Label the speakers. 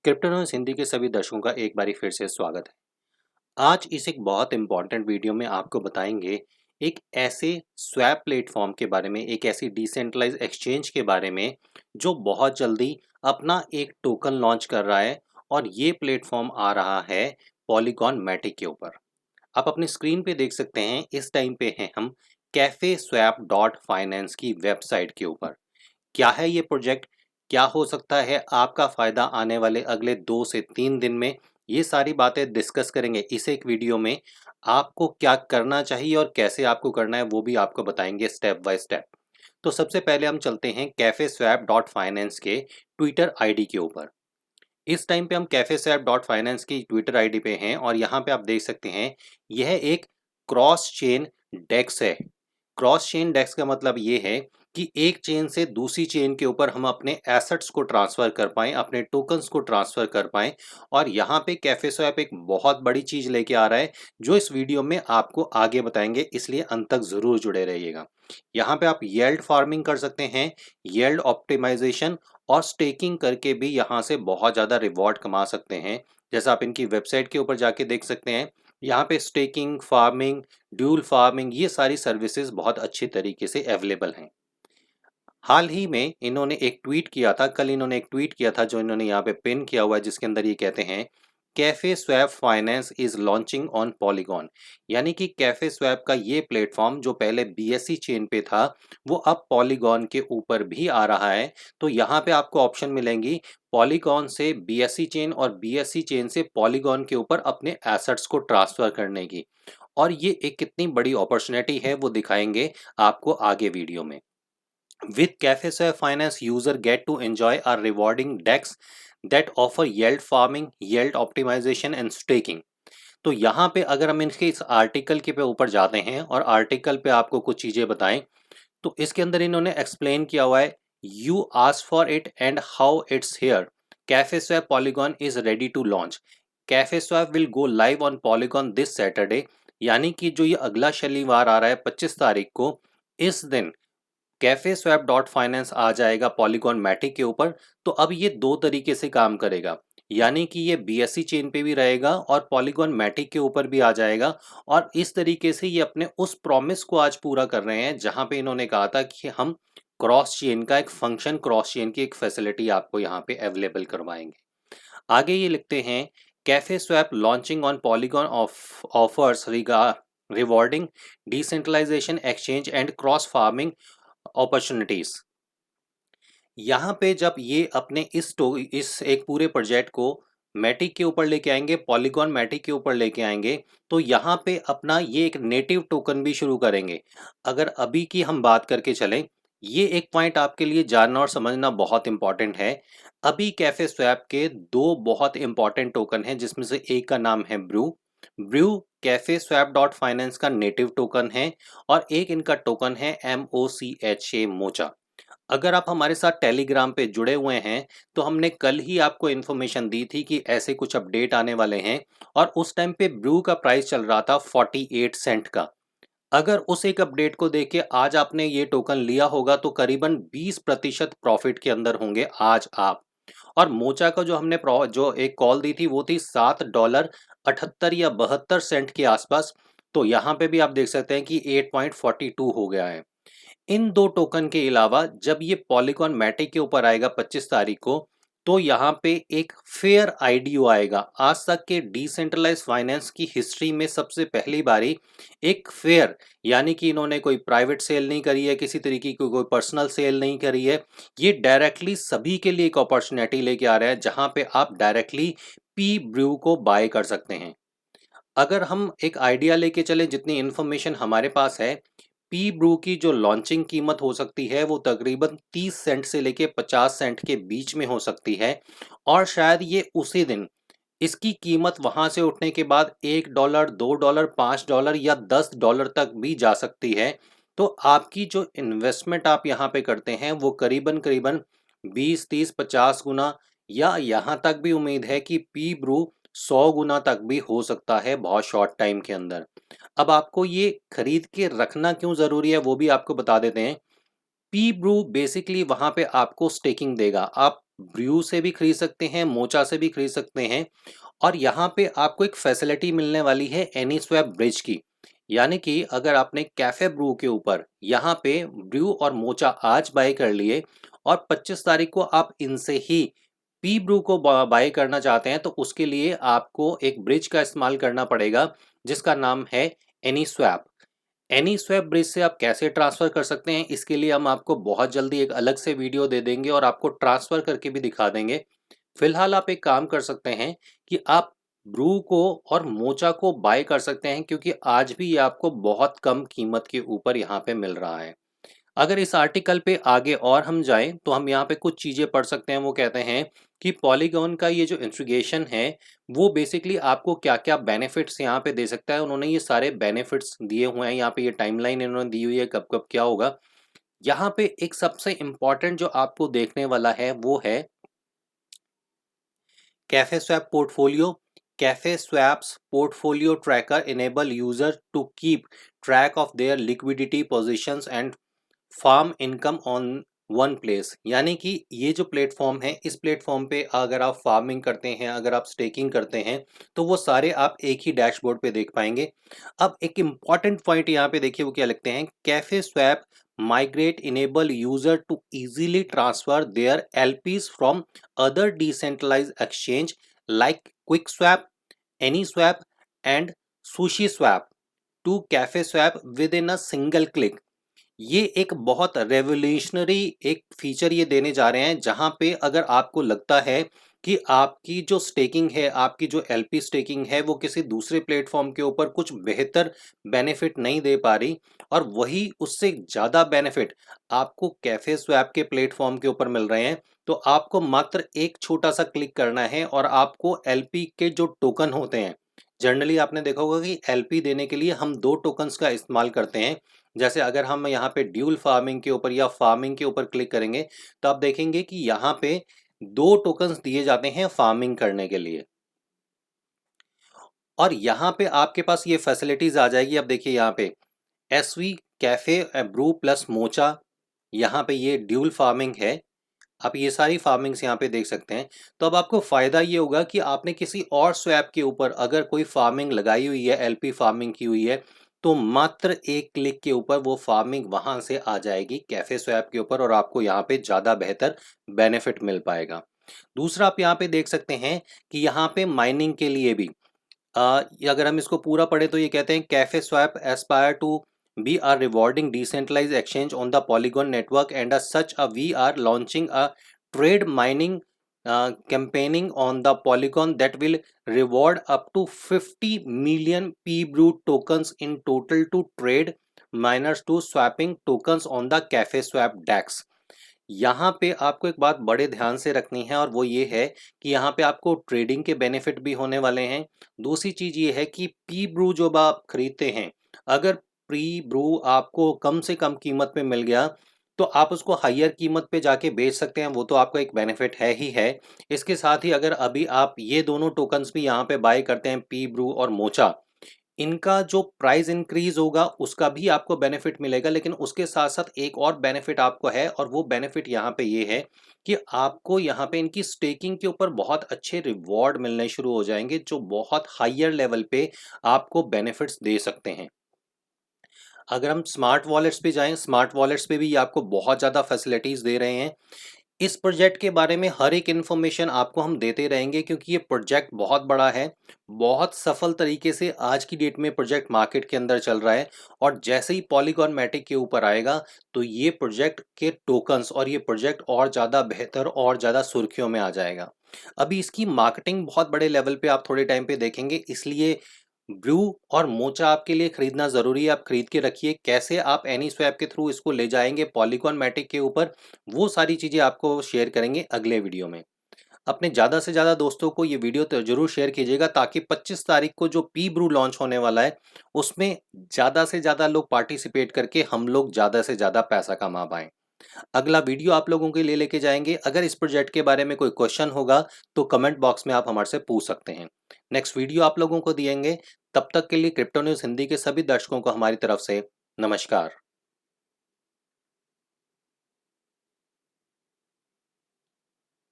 Speaker 1: क्रिप्टोनॉस हिंदी के सभी दर्शकों का एक बारी फिर से स्वागत है। आज इस एक बहुत इम्पॉर्टेंट वीडियो में आपको बताएंगे एक ऐसे स्वैप प्लेटफॉर्म के बारे में, एक ऐसी डिसेंट्रलाइज एक्सचेंज के बारे में जो बहुत जल्दी अपना एक टोकन लॉन्च कर रहा है और ये प्लेटफॉर्म आ रहा है पॉलीगॉन मैटिक के ऊपर। आप अपनी स्क्रीन पे देख सकते हैं, इस टाइम पे हैं हम कैफे स्वैप डॉट फाइनेंस की वेबसाइट के ऊपर। क्या है ये प्रोजेक्ट? क्या हो सकता है आपका फ़ायदा आने वाले अगले 2 से 3 दिन में? ये सारी बातें डिस्कस करेंगे इस एक वीडियो में। आपको क्या करना चाहिए और कैसे आपको करना है वो भी आपको बताएंगे स्टेप बाय स्टेप। तो सबसे पहले हम चलते हैं कैफे स्वैप डॉट फाइनेंस के ट्विटर आईडी के ऊपर। इस टाइम पे हम कैफे स्वैप डॉट फाइनेंस की ट्विटर आईडी पे हैं और यहाँ पे आप देख सकते हैं यह एक क्रॉस चेन डेक्स है। क्रॉस चेन डेस्क का मतलब ये है कि एक चेन से दूसरी चेन के ऊपर हम अपने एसेट्स को ट्रांसफ़र कर पाएँ, अपने टोकन्स को ट्रांसफ़र कर पाएँ। और यहाँ पे कैफे स्वैप एक बहुत बड़ी चीज़ लेके आ रहा है, जो इस वीडियो में आपको आगे बताएंगे, इसलिए अंत तक ज़रूर जुड़े रहिएगा। यहाँ पे आप यील्ड फार्मिंग कर सकते हैं, यील्ड ऑप्टिमाइजेशन और स्टेकिंग करके भी यहाँ से बहुत ज़्यादा रिवॉर्ड कमा सकते हैं। जैसा आप इनकी वेबसाइट के ऊपर जाके देख सकते हैं, यहाँ पे स्टेकिंग, फार्मिंग, ड्यूल फार्मिंग, ये सारी सर्विसेज बहुत अच्छी तरीके से अवेलेबल हैं। हाल ही में इन्होंने एक ट्वीट किया था, कल इन्होंने एक ट्वीट किया था जो इन्होंने यहाँ पे पिन किया हुआ है, जिसके अंदर ये कहते हैं Cafe swap finance is launching on polygon. यानी कि कैफे स्वैप का ये प्लेटफॉर्म जो पहले बीएससी चेन पे था, वो अब पॉलीगॉन के ऊपर भी आ रहा है। तो यहाँ पे आपको ऑप्शन मिलेंगी पॉलीगॉन से बीएससी चेन और बीएससी चेन से पॉलीगॉन के ऊपर अपने एसेट्स को ट्रांसफर करने की। और ये एक कितनी बड़ी अपॉर्चुनिटी है वो दिखाएंगे आपको आगे वीडियो में। With CafeSwap Finance, user get to enjoy a rewarding DEX that offer yield farming, yield optimization and staking. तो यहाँ पे अगर हम इनके इस आर्टिकल के पे ऊपर जाते हैं और आर्टिकल पे आपको कुछ चीज़ें बताएं, तो इसके अंदर इन्होंने एक्सप्लेन किया हुआ है you ask for it and how it's here. Cafe Swap Polygon is ready to launch. Cafe Swap will go live on Polygon this Saturday. यानी कि जो ये अगला शनिवार आ रहा है 25 तारीख को, इस दिन कैफे स्वैप डॉट फाइनेंस आ जाएगा पॉलीगॉन मैटिक के ऊपर। तो अब ये दो तरीके से काम करेगा, यानी कि ये बीएससी चेन पे भी रहेगा और पॉलीगॉन मैटिक के ऊपर भी आ जाएगा। और इस तरीके से ये अपने उस प्रॉमिस को आज पूरा कर रहे हैं जहां पे इन्होंने कहा था कि हम क्रॉस चेन का एक फंक्शन, क्रॉस चेन की एक फैसिलिटी आपको यहाँ पे अवेलेबल करवाएंगे। आगे ये लिखते हैं Cafe Swap launching on Polygon offers rewarding decentralization exchange and cross farming opportunities. यहाँ पे जब ये अपने इस एक पूरे प्रोजेक्ट को मैटिक के ऊपर लेके आएंगे, पॉलीगॉन मैटिक के ऊपर लेके आएंगे, तो यहाँ पे अपना ये एक नेटिव टोकन भी शुरू करेंगे। अगर अभी की हम बात करके चलें, ये एक पॉइंट आपके लिए जानना और समझना बहुत इंपॉर्टेंट है। अभी कैफे स्वैप के दो बहुत इंपॉर्टेंट टोकन हैं, जिसमें से एक का नाम है Brew. Brew Cafe Swap dot finance का नेटिव टोकन है और एक इनका टोकन है MOCHA मोचा। अगर आप हमारे साथ टेलीग्राम पे जुड़े हुए हैं, तो हमने कल ही आपको इन्फॉर्मेशन दी थी कि ऐसे कुछ अपडेट आने वाले हैं। और उस टाइम पे ब्रू का प्राइस चल रहा था 48 सेंट का। अगर उस एक अपडेट को देख के आज आपने ये टोकन लिया होगा तो करीबन 20% प्रॉफिट के अंदर होंगे आज आप। और मोचा का जो हमने जो एक कॉल दी थी वो थी $7.78 या 72 सेंट के आसपास। तो यहाँ पे भी आप देख सकते हैं कि 8.42 हो गया है। इन दो टोकन के अलावा जब ये पॉलीगॉन मैटिक के ऊपर आएगा 25 तारीख को, तो यहाँ पे एक फेयर आईडीओ आएगा। आज तक के डिसेंट्रलाइज फाइनेंस की हिस्ट्री में सबसे पहली बारी एक फेयर, यानी कि इन्होंने कोई प्राइवेट सेल नहीं करी है, किसी तरीके की कोई पर्सनल सेल नहीं करी है। ये डायरेक्टली सभी के लिए एक अपॉर्चुनिटी लेके आ रहा है जहां पे आप डायरेक्टली पी ब्रू को बाय कर सकते हैं। अगर हम एक आइडिया लेके चले, जितनी इन्फॉर्मेशन हमारे पास है, पी ब्रू की जो लॉन्चिंग कीमत हो सकती है वो तकरीबन 30 सेंट से लेके 50 सेंट के बीच में हो सकती है। और शायद ये उसी दिन इसकी कीमत वहां से उठने के बाद $1, $2, $5 या $10 तक भी जा सकती है। तो आपकी जो इन्वेस्टमेंट आप यहाँ पे करते हैं वो करीबन करीबन 20, 30, 50 गुना, या यहाँ तक भी उम्मीद है कि पी ब्रू 100 गुना तक भी हो सकता है बहुत शॉर्ट टाइम के अंदर। अब आपको ये खरीद के रखना क्यों ज़रूरी है वो भी आपको बता देते हैं। पी ब्रू बेसिकली वहाँ पे आपको स्टेकिंग देगा। आप ब्रू से भी खरीद सकते हैं, मोचा से भी खरीद सकते हैं। और यहाँ पे आपको एक फैसिलिटी मिलने वाली है एनीस्वैप ब्रिज की। यानी कि अगर आपने कैफे ब्रू के ऊपर यहाँ पे ब्रू और मोचा आज बाय कर लिए और 25 तारीख को आप इनसे ही पी ब्रू को बाय करना चाहते हैं, तो उसके लिए आपको एक ब्रिज का इस्तेमाल करना पड़ेगा जिसका नाम है एनीस्वैप। एनीस्वैप ब्रिज से आप कैसे ट्रांसफ़र कर सकते हैं, इसके लिए हम आपको बहुत जल्दी एक अलग से वीडियो दे देंगे और आपको ट्रांसफ़र करके भी दिखा देंगे। फिलहाल आप एक काम कर सकते हैं कि आप ब्रू को और मोचा को बाय कर सकते हैं, क्योंकि आज भी ये आपको बहुत कम कीमत के ऊपर यहाँ पे मिल रहा है। अगर इस आर्टिकल पे आगे और हम जाएं तो हम यहाँ पे कुछ चीज़ें पढ़ सकते हैं। वो कहते हैं कि पॉलीगॉन का ये जो इंटीग्रेशन है वो बेसिकली आपको क्या-क्या बेनिफिट्स यहाँ पे दे सकता है। उन्होंने ये सारे बेनिफिट्स दिए हुए हैं, यहाँ पे ये टाइमलाइन इन्होंने दी हुई है कब-कब क्या होगा। यहाँ पे एक सबसे इम्पोर्टेंट जो आपको देखने वाला है वो है Cafe Swap portfolio. Cafe Swaps portfolio tracker enable user to keep track of their liquidity positions and farm income on one place. यानी कि ये जो प्लेटफॉर्म है, इस प्लेटफॉर्म पे अगर आप फार्मिंग करते हैं, अगर आप स्टेकिंग करते हैं, तो वो सारे आप एक ही डैशबोर्ड पे देख पाएंगे। अब एक इम्पॉर्टेंट पॉइंट यहाँ पे देखिए वो क्या लिखते हैं, Cafe swap migrate enable user to easily transfer their LPs from other decentralized exchange like QuickSwap, AnySwap and SushiSwap to CafeSwap within a single click। ये एक बहुत रेवोल्यूशनरी एक फीचर ये देने जा रहे हैं, जहां पे अगर आपको लगता है कि आपकी जो स्टेकिंग है, आपकी जो एलपी स्टेकिंग है, वो किसी दूसरे प्लेटफॉर्म के ऊपर कुछ बेहतर बेनिफिट नहीं दे पा रही और वही उससे ज़्यादा बेनिफिट आपको कैफे स्वैप के प्लेटफॉर्म के ऊपर मिल रहे हैं, तो आपको मात्र एक छोटा सा क्लिक करना है और आपको एलपी के जो टोकन होते हैं, जनरली आपने देखा होगा कि एलपी देने के लिए हम 2 टोकन्स का इस्तेमाल करते हैं। जैसे अगर हम यहाँ पे ड्यूल फार्मिंग के ऊपर या फार्मिंग के ऊपर क्लिक करेंगे, तो आप देखेंगे कि यहाँ पे 2 टोकन्स दिए जाते हैं फार्मिंग करने के लिए। और यहाँ पे आपके पास ये फैसिलिटीज आ जाएगी। अब देखिए यहाँ पे SV cafe brew plus mocha, यहाँ पे ये ड्यूल फार्मिंग है। आप ये सारी फार्मिंग्स यहाँ पे देख सकते हैं। तो अब आपको फ़ायदा ये होगा कि आपने किसी और स्वैप के ऊपर अगर कोई फार्मिंग लगाई हुई है, एलपी फार्मिंग की हुई है, तो मात्र एक क्लिक के ऊपर वो फार्मिंग वहाँ से आ जाएगी कैफे स्वैप के ऊपर और आपको यहाँ पे ज़्यादा बेहतर बेनिफिट मिल पाएगा। दूसरा आप यहाँ पे देख सकते हैं कि यहाँ पे माइनिंग के लिए भी ये अगर हम इसको पूरा पढ़े तो ये कहते हैं Cafe Swap aspire to be are rewarding decentralize exchange on the Polygon network and such we are launching a trade mining campaigning on the polygon that will reward up to 50 million p-brew tokens in total to trade miners to swapping tokens on the cafe swap dex। यहाँ पे आपको एक बात बड़े ध्यान से रखनी है और वो ये है कि यहाँ पे आपको ट्रेडिंग के बेनिफिट भी होने वाले हैं। दूसरी चीज़ ये है कि पी ब्रू जो आप खरीदते हैं, अगर प्री ब्रू आपको कम से कम कीमत पे मिल गया, तो आप उसको हायर कीमत पे जाके बेच सकते हैं, वो तो आपका एक बेनिफिट है ही है। इसके साथ ही अगर अभी आप ये दोनों टोकन्स भी यहाँ पे बाय करते हैं, पी ब्रू और मोचा, इनका जो प्राइस इंक्रीज होगा उसका भी आपको बेनिफिट मिलेगा, लेकिन उसके साथ साथ एक और बेनिफिट आपको है और वो बेनिफिट यहाँ पे ये है कि आपको यहाँ पे इनकी स्टेकिंग के ऊपर बहुत अच्छे रिवॉर्ड मिलने शुरू हो जाएंगे, जो बहुत हायर लेवल पे आपको बेनिफिट्स दे सकते हैं। अगर हम स्मार्ट वॉलेट्स पे जाएं, स्मार्ट वॉलेट्स पे भी ये आपको बहुत ज़्यादा फैसिलिटीज़ दे रहे हैं। इस प्रोजेक्ट के बारे में हर एक इन्फॉर्मेशन आपको हम देते रहेंगे, क्योंकि ये प्रोजेक्ट बहुत बड़ा है, बहुत सफल तरीके से आज की डेट में प्रोजेक्ट मार्केट के अंदर चल रहा है। और जैसे ही पॉलीगॉन मैटिक के ऊपर आएगा तो ये प्रोजेक्ट के टोकन्स और ये प्रोजेक्ट और ज़्यादा बेहतर और ज़्यादा सुर्खियों में आ जाएगा। अभी इसकी मार्केटिंग बहुत बड़े लेवल पे आप थोड़े टाइम पे देखेंगे, इसलिए ब्रू और मोचा आपके लिए खरीदना ज़रूरी है। आप खरीद के रखिए। कैसे आप एनी स्वैप के थ्रू इसको ले जाएंगे पॉलीगॉन मैटिक के ऊपर, वो सारी चीज़ें आपको शेयर करेंगे अगले वीडियो में। अपने ज़्यादा से ज़्यादा दोस्तों को ये वीडियो तो ज़रूर शेयर कीजिएगा, ताकि 25 तारीख को जो पी ब्रू लॉन्च होने वाला है उसमें ज़्यादा से ज़्यादा लोग पार्टिसिपेट करके हम लोग ज़्यादा से ज़्यादा पैसा कमा पाएँ। अगला वीडियो आप लोगों के लिए लेके जाएंगे। अगर इस प्रोजेक्ट के बारे में कोई क्वेश्चन होगा तो कमेंट बॉक्स में आप हमारे से पूछ सकते हैं। नेक्स्ट वीडियो आप लोगों को दिएंगे। तब तक के लिए क्रिप्टो न्यूज़ हिंदी के सभी दर्शकों को हमारी तरफ से नमस्कार।